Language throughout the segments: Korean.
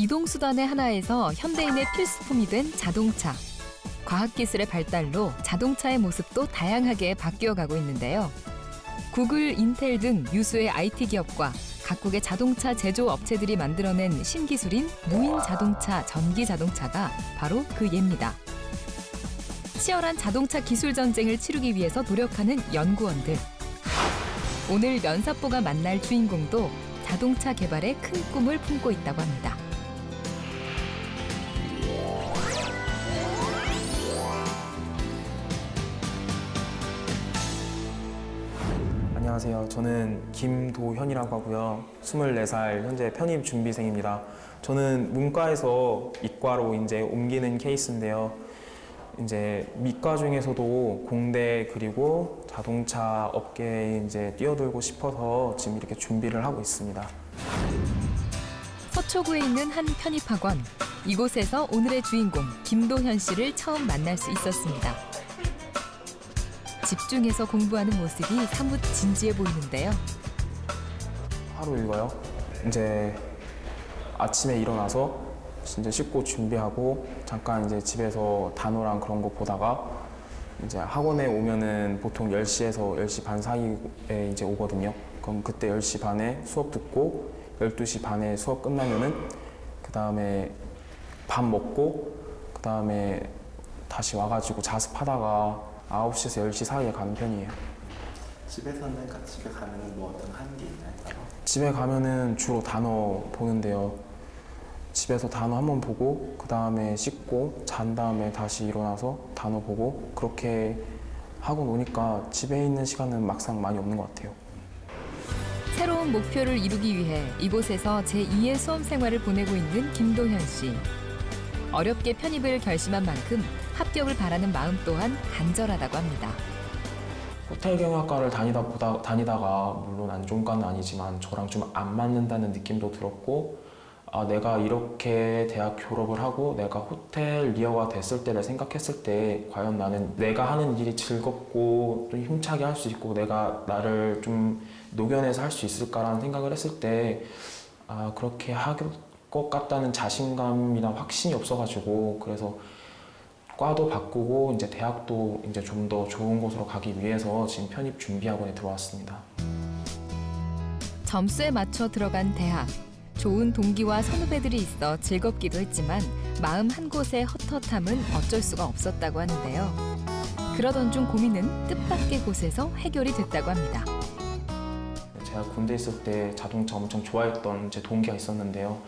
이동수단의 하나에서 현대인의 필수품이 된 자동차. 과학기술의 발달로 자동차의 모습도 다양하게 바뀌어가고 있는데요. 구글, 인텔 등 유수의 IT 기업과 각국의 자동차 제조 업체들이 만들어낸 신기술인 무인 자동차, 전기 자동차가 바로 그 예입니다. 치열한 자동차 기술 전쟁을 치르기 위해서 노력하는 연구원들. 오늘 면사뽀가 만날 주인공도 자동차 개발에 큰 꿈을 품고 있다고 합니다. 안녕하세요. 저는 김도현이라고 하고요. 24살 현재 편입 준비생입니다. 저는 문과에서 이과로 이제 옮기는 케이스인데요. 이제 미과 중에서도 공대 그리고 자동차 업계에 이제 뛰어들고 싶어서 지금 이렇게 준비를 하고 있습니다. 서초구에 있는 한 편입학원. 이곳에서 오늘의 주인공 김도현 씨를 처음 만날 수 있었습니다. 집중해서 공부하는 모습이 사뭇 진지해 보이는데요. 하루 일과요? 이제 아침에 일어나서 이제 씻고 준비하고 잠깐 이제 집에서 단어랑 그런 거 보다가 이제 학원에 오면은 보통 10시에서 10시 반 사이에 이제 오거든요. 그럼 그때 10시 반에 수업 듣고 12시 반에 수업 끝나면은 그 다음에 밥 먹고 그 다음에 다시 와가지고 자습하다가 9시에서 10시 사이에 가는 편이에요. 집에 가면은 뭐 어떤 하는 게 있나요? 집에 가면은 주로 단어 보는데요. 집에서 단어 한번 보고 그 다음에 씻고 잔 다음에 다시 일어나서 단어 보고 그렇게 하고 노니까 집에 있는 시간은 막상 많이 없는 것 같아요. 새로운 목표를 이루기 위해 이곳에서 제2의 수험 생활을 보내고 있는 김도현 씨. 어렵게 편입을 결심한 만큼 합격을 바라는 마음 또한 간절하다고 합니다. 호텔 경영학과를 다니다가 물론 안 좋은 과는 아니지만 저랑 좀 안 맞는다는 느낌도 들었고 내가 이렇게 대학 졸업을 하고 내가 호텔리어가 됐을 때를 생각했을 때 과연 나는 내가 하는 일이 즐겁고 좀 힘차게 할 수 있고 내가 나를 좀 녹여내서 할 수 있을까라는 생각을 했을 때 그렇게 할 것 같다는 자신감이나 확신이 없어가지고 그래서 과도 바꾸고 이제 대학도 이제 좀 더 좋은 곳으로 가기 위해서 지금 편입 준비학원에 들어왔습니다. 점수에 맞춰 들어간 대학. 좋은 동기와 선후배들이 있어 즐겁기도 했지만 마음 한 곳의 헛헛함은 어쩔 수가 없었다고 하는데요. 그러던 중 고민은 뜻밖의 곳에서 해결이 됐다고 합니다. 제가 군대 있을 때 자동차 엄청 좋아했던 제 동기가 있었는데요.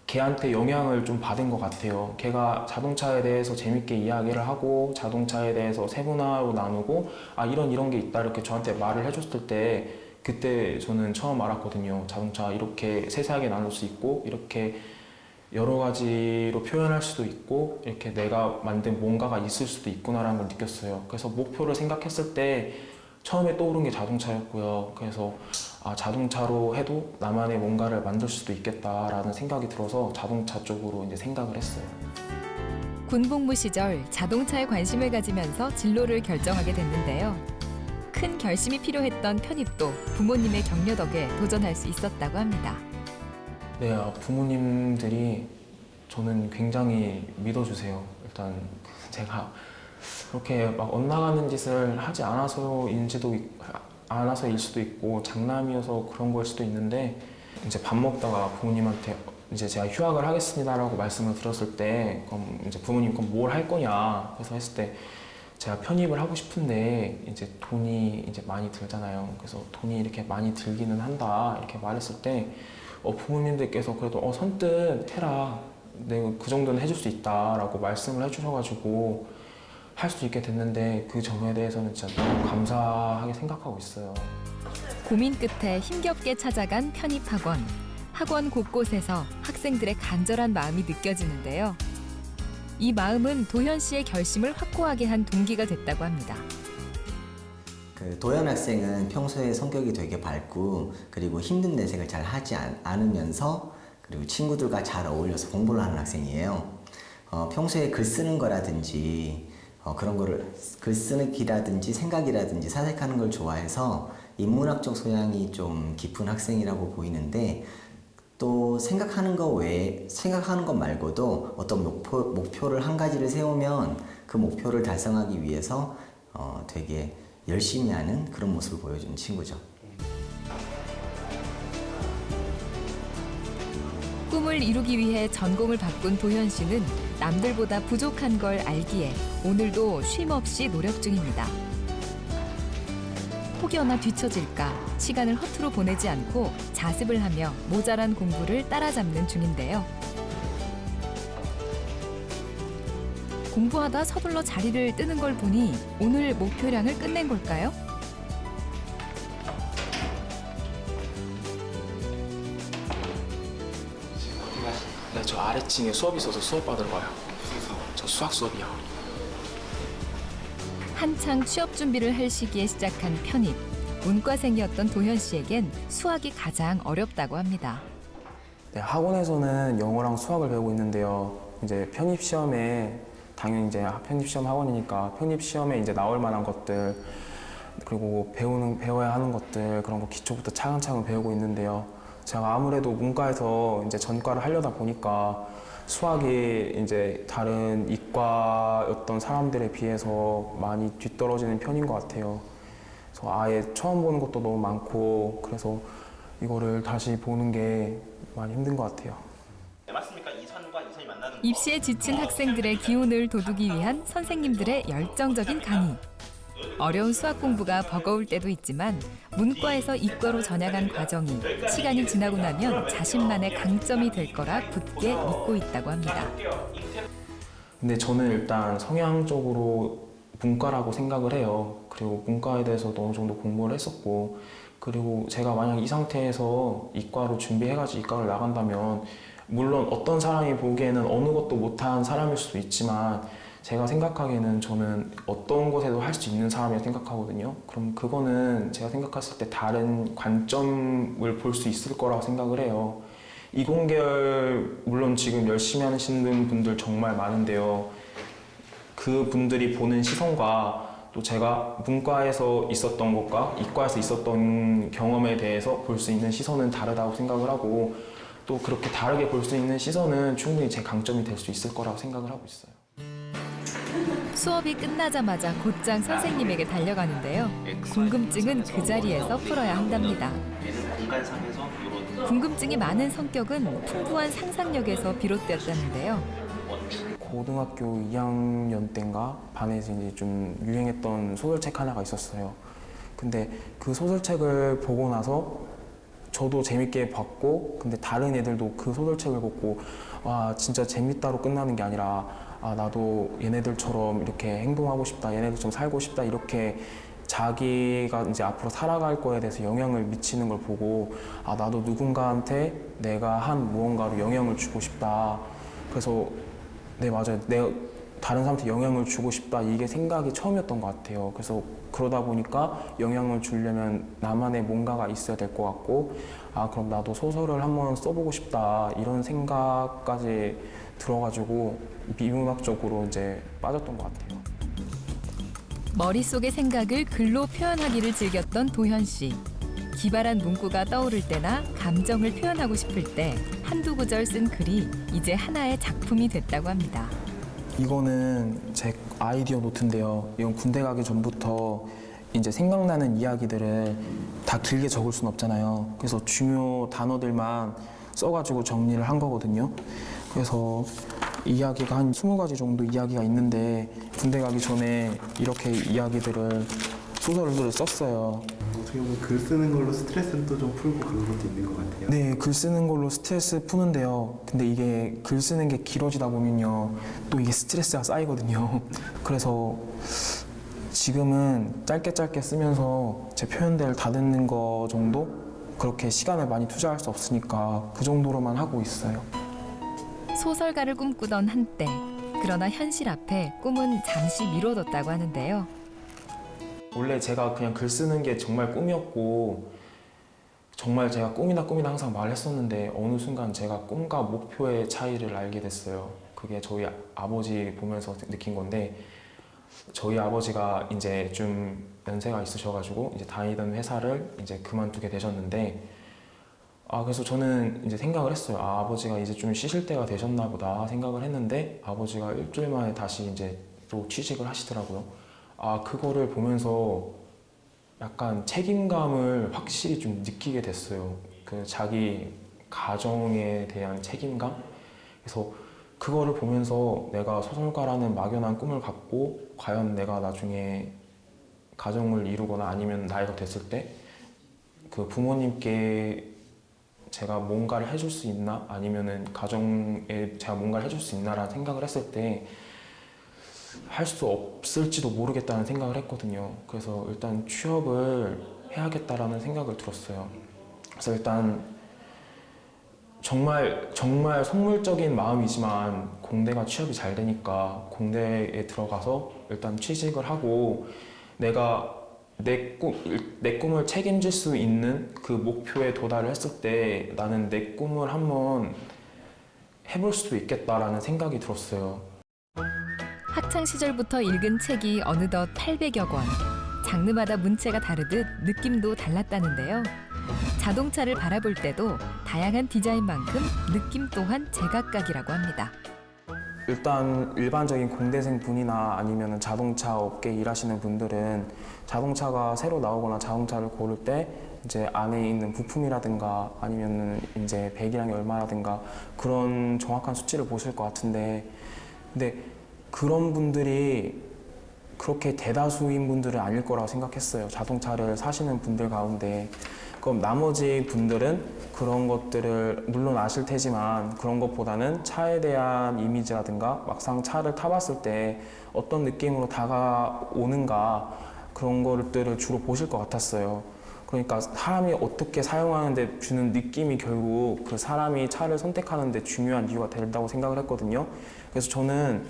걔한테 영향을 좀 받은 것 같아요. 걔가 자동차에 대해서 재밌게 이야기를 하고 자동차에 대해서 세분화로 나누고 이런 게 있다 이렇게 저한테 말을 해줬을 때 그때 저는 처음 알았거든요. 자동차 이렇게 세세하게 나눌 수 있고 이렇게 여러 가지로 표현할 수도 있고 이렇게 내가 만든 뭔가가 있을 수도 있구나라는 걸 느꼈어요. 그래서 목표를 생각했을 때 처음에 떠오른 게 자동차였고요. 그래서 자동차로 해도 나만의 뭔가를 만들 수도 있겠다라는 생각이 들어서 자동차 쪽으로 이제 생각을 했어요. 군복무 시절 자동차에 관심을 가지면서 진로를 결정하게 됐는데요. 큰 결심이 필요했던 편입도 부모님의 격려 덕에 도전할 수 있었다고 합니다. 네, 부모님들이 저는 굉장히 믿어주세요. 일단 제가 그렇게 막 엇나가는 짓을 하지 않아서일 수도 있고 장남이어서 그런 걸 수도 있는데 이제 밥 먹다가 부모님한테 이제 제가 휴학을 하겠습니다라고 말씀을 들었을 때 그럼 이제 부모님 그럼 뭘 할 거냐 그래서 했을 때 제가 편입을 하고 싶은데 이제 돈이 이제 많이 들잖아요. 그래서 돈이 이렇게 많이 들기는 한다 이렇게 말했을 때 부모님들께서 그래도 선뜻 해라. 내가 그 정도는 해줄 수 있다라고 말씀을 해주셔가지고 할 수 있게 됐는데 그 점에 대해서는 진짜 너무 감사하게 생각하고 있어요. 고민 끝에 힘겹게 찾아간 편입학원. 학원 곳곳에서 학생들의 간절한 마음이 느껴지는데요. 이 마음은 도현 씨의 결심을 확고하게 한 동기가 됐다고 합니다. 도현 학생은 평소에 성격이 되게 밝고 그리고 힘든 내색을 잘 하지 않으면서 그리고 친구들과 잘 어울려서 공부를 하는 학생이에요. 평소에 글 쓰는 거라든지 그런 거를 글 쓰는 기라든지 생각이라든지 사색하는 걸 좋아해서 인문학적 소양이 좀 깊은 학생이라고 보이는데 또 생각하는 것 말고도 어떤 목표를 한 가지를 세우면 그 목표를 달성하기 위해서 되게 열심히 하는 그런 모습을 보여주는 친구죠. 꿈을 이루기 위해 전공을 바꾼 도현 씨는 남들보다 부족한 걸 알기에 오늘도 쉼 없이 노력 중입니다. 혹여나 뒤처질까 시간을 허투루 보내지 않고 자습을 하며 모자란 공부를 따라잡는 중인데요. 공부하다 서둘러 자리를 뜨는 걸 보니 오늘 목표량을 끝낸 걸까요? 네, 저 아래층에 수업이 있어서 수업 받으러 가요. 저 수학 수업이요. 한창 취업 준비를 할 시기에 시작한 편입. 문과생이었던 도현 씨에겐 수학이 가장 어렵다고 합니다. 네, 학원에서는 영어랑 수학을 배우고 있는데요. 이제 편입 시험에 당연히 이제 편입 시험 학원이니까 편입 시험에 이제 나올 만한 것들 그리고 배워야 하는 것들 그런 거 기초부터 차근차근 배우고 있는데요. 제가 아무래도 문과에서 이제 전과를 하려다 보니까 수학이 이제 다른 이과였던 사람들에 비해서 많이 뒤떨어지는 편인 것 같아요. 그래서 아예 처음 보는 것도 너무 많고 그래서 이거를 다시 보는 게 많이 힘든 것 같아요. 맞습니까? 이선과 이선이 만나는 거. 입시에 지친 학생들의 기운을 돋우기 위한 선생님들의 열정적인 강의. 어려운 수학 공부가 버거울 때도 있지만 문과에서 이과로 전향한 과정이 시간이 지나고 나면 자신만의 강점이 될 거라 굳게 믿고 있다고 합니다. 근데 저는 일단 성향적으로 문과라고 생각을 해요. 그리고 문과에 대해서도 어느 정도 공부를 했었고 그리고 제가 만약 이 상태에서 이과로 준비해가지고 이과를 나간다면 물론 어떤 사람이 보기에는 어느 것도 못한 사람일 수도 있지만 제가 생각하기에는 저는 어떤 곳에도 할 수 있는 사람이라고 생각하거든요. 그럼 그거는 제가 생각했을 때 다른 관점을 볼 수 있을 거라고 생각을 해요. 이공계열 물론 지금 열심히 하시는 분들 정말 많은데요. 그 분들이 보는 시선과 또 제가 문과에서 있었던 것과 이과에서 있었던 경험에 대해서 볼 수 있는 시선은 다르다고 생각을 하고 또 그렇게 다르게 볼 수 있는 시선은 충분히 제 강점이 될 수 있을 거라고 생각을 하고 있어요. 수업이 끝나자마자 곧장 선생님에게 달려가는데요. 궁금증은 그 자리에서 풀어야 한답니다. 공간상에서 이런 궁금증이 많은 성격은 풍부한 상상력에서 비롯되었다는데요. 고등학교 2학년 때인가 반에서 이제 좀 유행했던 소설책 하나가 있었어요. 근데 그 소설책을 보고 나서 저도 재밌게 봤고 근데 다른 애들도 그 소설책을 보고 와 진짜 재밌다로 끝나는 게 아니라 아 나도 얘네들처럼 이렇게 행동하고 싶다 얘네들처럼 살고 싶다 이렇게 자기가 이제 앞으로 살아갈 거에 대해서 영향을 미치는 걸 보고 아 나도 누군가한테 내가 한 무언가로 영향을 주고 싶다 그래서 네 맞아요 내가 다른 사람한테 영향을 주고 싶다 이게 생각이 처음이었던 것 같아요. 그래서 그러다 보니까 영향을 주려면 나만의 뭔가가 있어야 될 것 같고 아 그럼 나도 소설을 한번 써보고 싶다 이런 생각까지 들어가지고 비문학적으로 이제 빠졌던 것 같아요. 머릿속의 생각을 글로 표현하기를 즐겼던 도현 씨. 기발한 문구가 떠오를 때나 감정을 표현하고 싶을 때 한두 구절 쓴 글이 이제 하나의 작품이 됐다고 합니다. 이거는 제 아이디어 노트인데요. 이건 군대 가기 전부터 이제 생각나는 이야기들을 다 길게 적을 순 없잖아요. 그래서 중요 단어들만 써가지고 정리를 한 거거든요. 그래서 이야기가 한 20가지 정도 이야기가 있는데 군대 가기 전에 이렇게 이야기들을 소설을 썼어요. 어떻게 보면 글 쓰는 걸로 스트레스를 또 좀 풀고 그런 것도 있는 것 같아요. 네, 글 쓰는 걸로 스트레스 푸는데요. 근데 이게 글 쓰는 게 길어지다 보면요. 또 이게 스트레스가 쌓이거든요. 그래서 지금은 짧게 쓰면서 제 표현들을 다듬는 거 정도? 그렇게 시간을 많이 투자할 수 없으니까 그 정도로만 하고 있어요. 소설가를 꿈꾸던 한때. 그러나 현실 앞에 꿈은 잠시 미뤄뒀다고 하는데요. 원래 제가 그냥 글 쓰는 게 정말 꿈이었고 정말 제가 꿈이다 항상 말했었는데 어느 순간 제가 꿈과 목표의 차이를 알게 됐어요. 그게 저희 아버지 보면서 느낀 건데 저희 아버지가 이제 좀 연세가 있으셔가지고 이제 다니던 회사를 이제 그만두게 되셨는데 그래서 저는 이제 생각을 했어요. 아버지가 이제 좀 쉬실 때가 되셨나 보다 생각을 했는데 아버지가 일주일 만에 다시 이제 또 취직을 하시더라고요. 그거를 보면서 약간 책임감을 확실히 좀 느끼게 됐어요. 그 자기 가정에 대한 책임감? 그래서 그거를 보면서 내가 소설가라는 막연한 꿈을 갖고 과연 내가 나중에 가정을 이루거나 아니면 나이가 됐을 때 그 부모님께 제가 뭔가를 해줄 수 있나 아니면은 가정에 제가 뭔가를 해줄 수 있나라는 생각을 했을 때 할 수 없을지도 모르겠다는 생각을 했거든요. 그래서 일단 취업을 해야겠다라는 생각을 들었어요. 그래서 일단 정말 속물적인 마음이지만 공대가 취업이 잘 되니까 공대에 들어가서 일단 취직을 하고 내가 내 꿈을 책임질 수 있는 그 목표에 도달을 했을 때 나는 내 꿈을 한번 해볼 수도 있겠다라는 생각이 들었어요. 학창 시절부터 읽은 책이 어느덧 800여 권. 장르마다 문체가 다르듯 느낌도 달랐다는데요. 자동차를 바라볼 때도 다양한 디자인만큼 느낌 또한 제각각이라고 합니다. 일단 일반적인 공대생 분이나 아니면 자동차 업계 일하시는 분들은 자동차가 새로 나오거나 자동차를 고를 때 이제 안에 있는 부품이라든가 아니면은 이제 배기량이 얼마라든가 그런 정확한 수치를 보실 것 같은데 근데 그런 분들이 그렇게 대다수인 분들은 아닐 거라고 생각했어요. 자동차를 사시는 분들 가운데. 그럼 나머지 분들은 그런 것들을 물론 아실 테지만 그런 것보다는 차에 대한 이미지라든가 막상 차를 타봤을 때 어떤 느낌으로 다가오는가 그런 것들을 주로 보실 것 같았어요. 그러니까 사람이 어떻게 사용하는데 주는 느낌이 결국 그 사람이 차를 선택하는 데 중요한 이유가 된다고 생각을 했거든요. 그래서 저는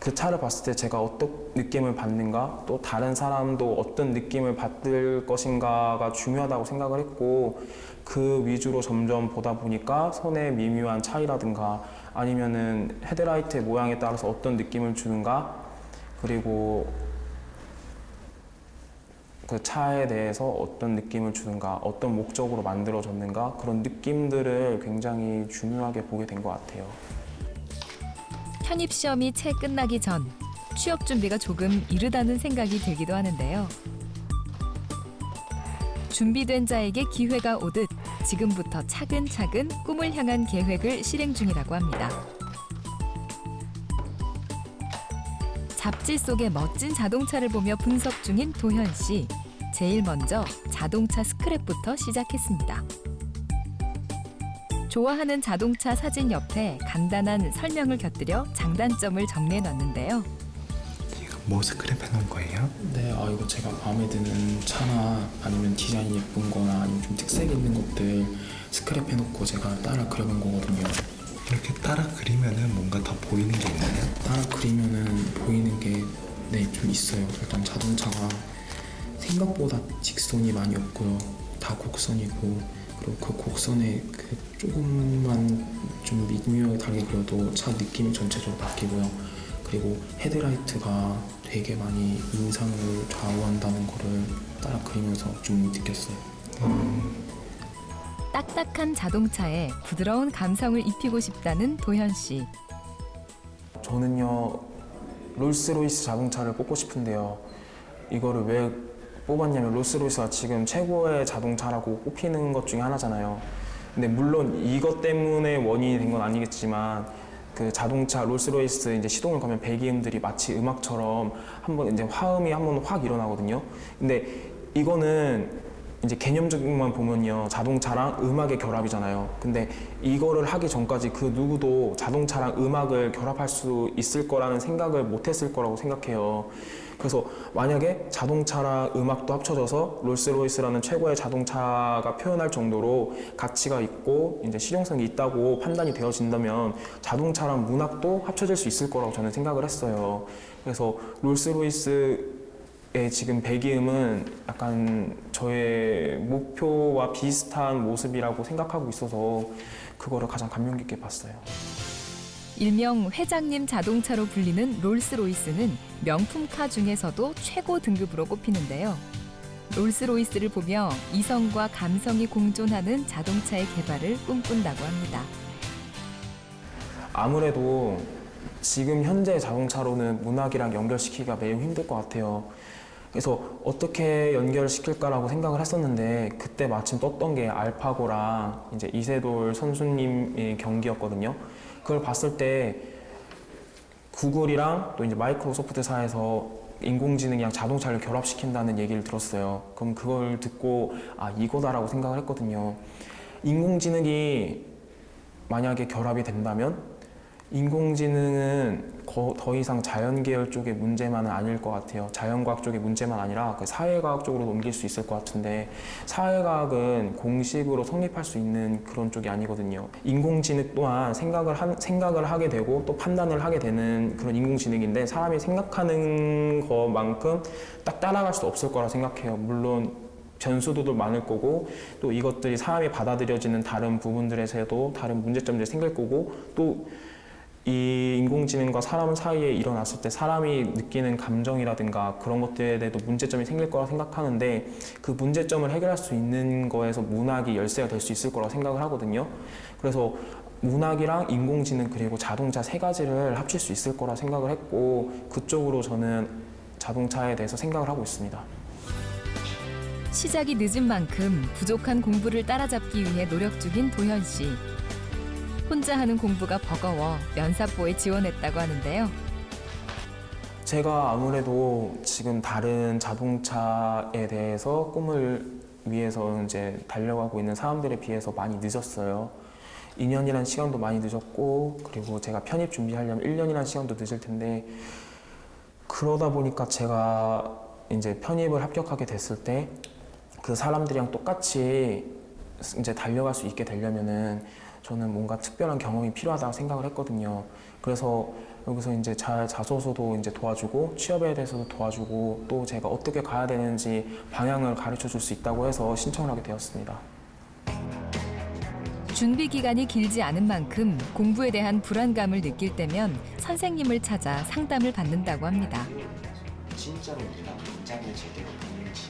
그 차를 봤을 때 제가 어떤 느낌을 받는가 또 다른 사람도 어떤 느낌을 받을 것인가가 중요하다고 생각을 했고 그 위주로 점점 보다 보니까 선의 미묘한 차이라든가 아니면은 헤드라이트의 모양에 따라서 어떤 느낌을 주는가 그리고 그 차에 대해서 어떤 느낌을 주는가 어떤 목적으로 만들어졌는가 그런 느낌들을 굉장히 중요하게 보게 된 것 같아요. 편입시험이 채 끝나기 전 취업 준비가 조금 이르다는 생각이 들기도 하는데요. 준비된 자에게 기회가 오듯 지금부터 차근차근 꿈을 향한 계획을 실행 중이라고 합니다. 잡지 속의 멋진 자동차를 보며 분석 중인 도현 씨. 제일 먼저 자동차 스크랩부터 시작했습니다. 좋아하는 자동차 사진 옆에 간단한 설명을 곁들여 장단점을 정리해놨는데요. 이거 뭐 스크랩 해놓은 거예요? 네, 이거 제가 마음에 드는 차나 아니면 디자인이 예쁜 거나 아니면 좀 특색 있는 것들 스크랩 해놓고 제가 따라 그려본 거거든요. 이렇게 따라 그리면은 뭔가 더 보이는 게 있나요? 따라 그리면은 보이는 게 네, 좀 있어요. 일단 자동차가 생각보다 직선이 많이 없고요. 다 곡선이고 그리고 그 곡선에 그 조금만 좀 미묘하게 다르게 그려도 차 느낌이 전체적으로 바뀌고요. 그리고 헤드라이트가 되게 많이 인상을 좌우한다는 거를 따라 그리면서 좀 느꼈어요. 딱딱한 자동차에 부드러운 감성을 입히고 싶다는 도현 씨. 저는요 롤스로이스 자동차를 뽑고 싶은데요. 이거를 왜 뽑았냐면 롤스로이스가 지금 최고의 자동차라고 꼽히는 것 중에 하나잖아요. 근데 물론 이것 때문에 원인이 된 건 아니겠지만 그 자동차 롤스로이스 이제 시동을 거면 배기음들이 마치 음악처럼 한번 이제 화음이 한번 확 일어나거든요. 근데 이거는 이제 개념적인만 보면요 자동차랑 음악의 결합이잖아요. 근데 이거를 하기 전까지 그 누구도 자동차랑 음악을 결합할 수 있을 거라는 생각을 못 했을 거라고 생각해요. 그래서 만약에 자동차랑 음악도 합쳐져서 롤스로이스라는 최고의 자동차가 표현할 정도로 가치가 있고 이제 실용성이 있다고 판단이 되어진다면 자동차랑 문학도 합쳐질 수 있을 거라고 저는 생각을 했어요. 그래서 롤스로이스의 지금 배기음은 약간 저의 목표와 비슷한 모습이라고 생각하고 있어서 그거를 가장 감명 깊게 봤어요. 일명 회장님 자동차로 불리는 롤스로이스는 명품카 중에서도 최고 등급으로 꼽히는데요. 롤스로이스를 보며 이성과 감성이 공존하는 자동차의 개발을 꿈꾼다고 합니다. 아무래도 지금 현재 자동차로는 문학이랑 연결시키기가 매우 힘들 것 같아요. 그래서 어떻게 연결시킬까라고 생각을 했었는데 그때 마침 떴던 게 알파고랑 이제 이세돌 선수님의 경기였거든요. 그걸 봤을 때 구글이랑 또 이제 마이크로소프트사에서 인공지능이랑 자동차를 결합시킨다는 얘기를 들었어요. 그럼 그걸 듣고 아 이거다라고 생각을 했거든요. 인공지능이 만약에 결합이 된다면 인공지능은 더 이상 자연계열 쪽의 문제만은 아닐 것 같아요. 자연과학 쪽의 문제만 아니라 그 사회과학 쪽으로 옮길 수 있을 것 같은데 사회과학은 공식으로 성립할 수 있는 그런 쪽이 아니거든요. 인공지능 또한 생각을 하게 되고 또 판단을 하게 되는 그런 인공지능인데 사람이 생각하는 것만큼 딱 따라갈 수 없을 거라 생각해요. 물론 변수도 많을 거고 또 이것들이 사람이 받아들여지는 다른 부분들에서도 다른 문제점들이 생길 거고 또 이 인공지능과 사람 사이에 일어났을 때 사람이 느끼는 감정이라든가 그런 것들에 대해서 문제점이 생길 거라 생각하는데 그 문제점을 해결할 수 있는 거에서 문학이 열쇠가 될 수 있을 거라고 생각을 하거든요. 그래서 문학이랑 인공지능 그리고 자동차 세 가지를 합칠 수 있을 거라 생각을 했고 그쪽으로 저는 자동차에 대해서 생각을 하고 있습니다. 시작이 늦은 만큼 부족한 공부를 따라잡기 위해 노력 중인 도현 씨. 혼자 하는 공부가 버거워 면사포에 지원했다고 하는데요. 제가 아무래도 지금 다른 자동차에 대해서 꿈을 위해서 이제 달려가고 있는 사람들에 비해서 많이 늦었어요. 2년이라는 시간도 많이 늦었고 그리고 제가 편입 준비하려면 1년이라는 시간도 늦을 텐데 그러다 보니까 제가 이제 편입을 합격하게 됐을 때 그 사람들이랑 똑같이 이제 달려갈 수 있게 되려면은 저는 뭔가 특별한 경험이 필요하다고 생각을 했거든요. 그래서 여기서 이제 자소서도 이제 도와주고 취업에 대해서도 도와주고 또 제가 어떻게 가야 되는지 방향을 가르쳐 줄 수 있다고 해서 신청을 하게 되었습니다. 준비 기간이 길지 않은 만큼 공부에 대한 불안감을 느낄 때면 선생님을 찾아 상담을 받는다고 합니다. 진짜로 우리가 문장을 제대로 듣는지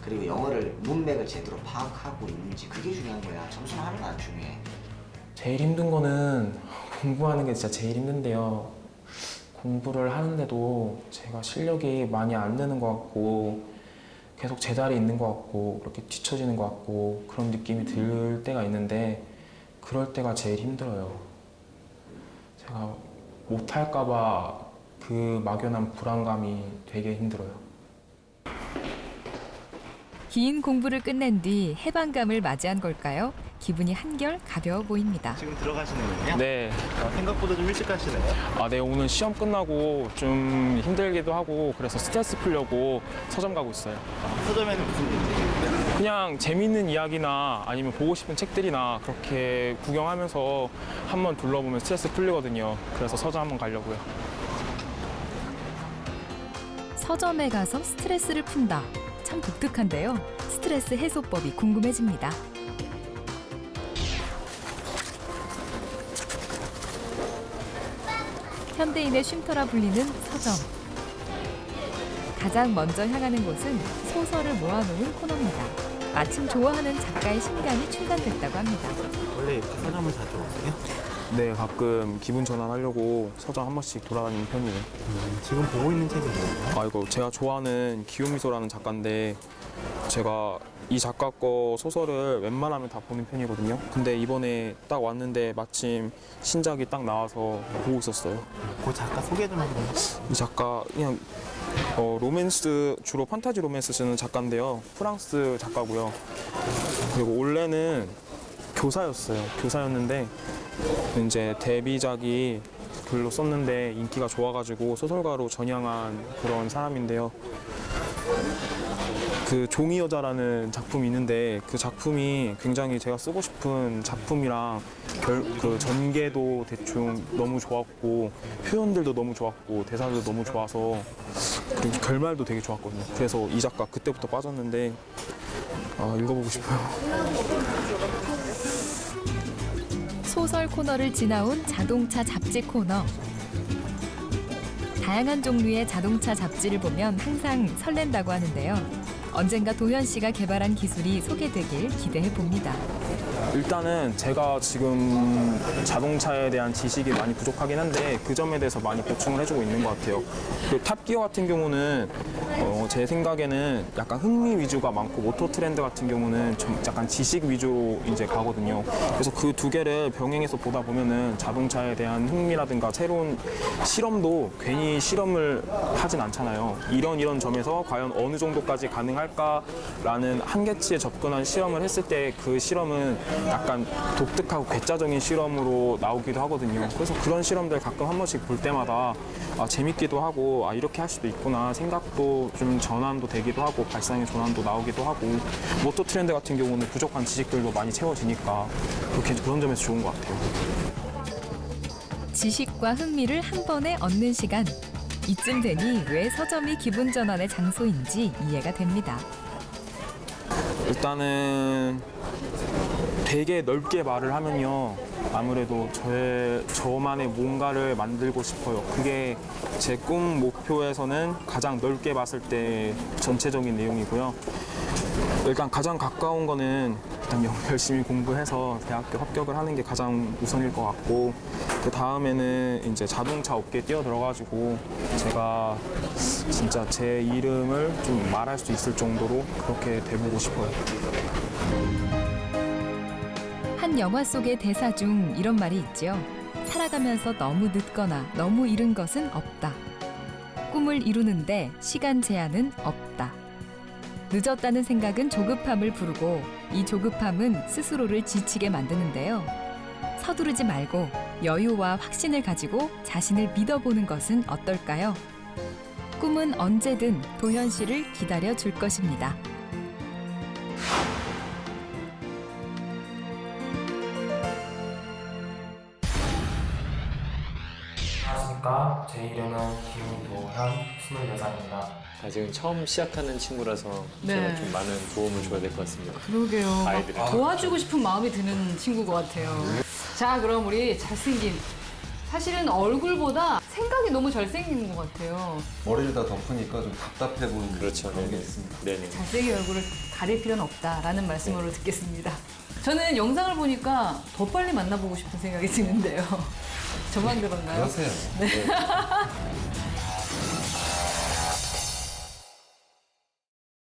그리고 영어를 문맥을 제대로 파악하고 있는지 그게 중요한 거야. 점수는 하나도 안 중요해. 제일 힘든 거는 공부하는 게 진짜 제일 힘든데요. 공부를 하는데도 제가 실력이 많이 안 느는 것 같고 계속 제자리에 있는 것 같고 그렇게 뒤처지는 것 같고 그런 느낌이 들 때가 있는데 그럴 때가 제일 힘들어요. 제가 못할까 봐 그 막연한 불안감이 되게 힘들어요. 긴 공부를 끝낸 뒤 해방감을 맞이한 걸까요? 기분이 한결 가벼워 보입니다. 지금 들어가시는 거예요? 네. 생각보다 좀 일찍 가시네요. 네, 오늘 시험 끝나고 좀 힘들기도 하고 그래서 스트레스 풀려고 서점 가고 있어요. 서점에는 무슨 일이세요? 그냥 재밌는 이야기나 아니면 보고 싶은 책들이나 그렇게 구경하면서 한번 둘러보면 스트레스 풀리거든요. 그래서 서점 한번 가려고요. 서점에 가서 스트레스를 푼다. 참 독특한데요. 스트레스 해소법이 궁금해집니다. 현대인의 쉼터라 불리는 서점. 가장 먼저 향하는 곳은 소설을 모아놓은 코너입니다. 마침 좋아하는 작가의 신간이 출간됐다고 합니다. 원래 이렇게 서점을 자주 오세요? 네, 가끔 기분 전환하려고 서점 한 번씩 돌아다니는 편이에요. 지금 보고 있는 책이 뭐예요? 이거 제가 좋아하는 기요미소라는 작가인데 제가 이 작가 거 소설을 웬만하면 다 보는 편이거든요. 근데 이번에 딱 왔는데 마침 신작이 딱 나와서 보고 있었어요. 그 작가 소개 좀 해주세요. 이 작가 그냥 로맨스 주로 판타지 로맨스 쓰는 작가인데요. 프랑스 작가고요. 그리고 원래는 교사였는데 이제 데뷔작이 글로 썼는데 인기가 좋아가지고 소설가로 전향한 그런 사람인데요. 그 종이 여자라는 작품이 있는데 그 작품이 굉장히 제가 쓰고 싶은 작품이랑 그 전개도 대충 너무 좋았고 표현들도 너무 좋았고 대사도 너무 좋아서 그리고 결말도 되게 좋았거든요. 그래서 이 작가 그때부터 빠졌는데 읽어보고 싶어요. 소설 코너를 지나온 자동차 잡지 코너. 다양한 종류의 자동차 잡지를 보면 항상 설렌다고 하는데요. 언젠가 도현 씨가 개발한 기술이 소개되길 기대해 봅니다. 일단은 제가 지금 자동차에 대한 지식이 많이 부족하긴 한데 그 점에 대해서 많이 보충을 해주고 있는 것 같아요. 그 탑기어 같은 경우는 제 생각에는 약간 흥미 위주가 많고 모토 트렌드 같은 경우는 좀 약간 지식 위주로 이제 가거든요. 그래서 그 두 개를 병행해서 보다 보면은 자동차에 대한 흥미라든가 새로운 실험도 괜히 실험을 하진 않잖아요. 이런 점에서 과연 어느 정도까지 가능할까라는 한계치에 접근한 실험을 했을 때 그 실험은 약간 독특하고 괴짜적인 실험으로 나오기도 하거든요. 그래서 그런 실험들 가끔 한 번씩 볼 때마다 재밌기도 하고 이렇게 할 수도 있구나 생각도 좀 전환도 되기도 하고 발상의 전환도 나오기도 하고 모토 트렌드 같은 경우는 부족한 지식들도 많이 채워지니까 그런 점에서 좋은 것 같아요. 지식과 흥미를 한 번에 얻는 시간. 이쯤 되니 왜 서점이 기분 전환의 장소인지 이해가 됩니다. 일단은 되게 넓게 말을 하면요. 아무래도 저만의 뭔가를 만들고 싶어요. 그게 제 꿈 목표에서는 가장 넓게 봤을 때 전체적인 내용이고요. 일단 가장 가까운 거는 일단 열심히 공부해서 대학교 합격을 하는 게 가장 우선일 것 같고 그 다음에는 이제 자동차 업계에 뛰어들어가지고 제가 진짜 제 이름을 좀 말할 수 있을 정도로 그렇게 돼보고 싶어요. 한 영화 속의 대사 중 이런 말이 있죠. 살아가면서 너무 늦거나 너무 이른 것은 없다. 꿈을 이루는데 시간 제한은 없다. 늦었다는 생각은 조급함을 부르고 이 조급함은 스스로를 지치게 만드는데요. 서두르지 말고 여유와 확신을 가지고 자신을 믿어보는 것은 어떨까요? 꿈은 언제든 도현 씨를 기다려 줄 것입니다. 안녕하십니까. 제 이름은 김도현, 24살입니다. 지금 처음 시작하는 친구라서 네. 제가 좀 많은 도움을 줘야 될 것 같습니다. 그러게요. 아이들이. 도와주고 싶은 마음이 드는 친구 것 같아요. 자, 그럼 우리 잘생긴. 사실은 얼굴보다 생각이 너무 잘생긴 것 같아요. 머리를 다 덮으니까 좀 답답해 보이는 그렇죠. 그런 게 네네. 있습니다. 네네. 잘생긴 얼굴을 가릴 필요는 없다라는 말씀으로 듣겠습니다. 저는 영상을 보니까 더 빨리 만나보고 싶은 생각이 드는데요. 저만 그런가요? 그러세요. 네.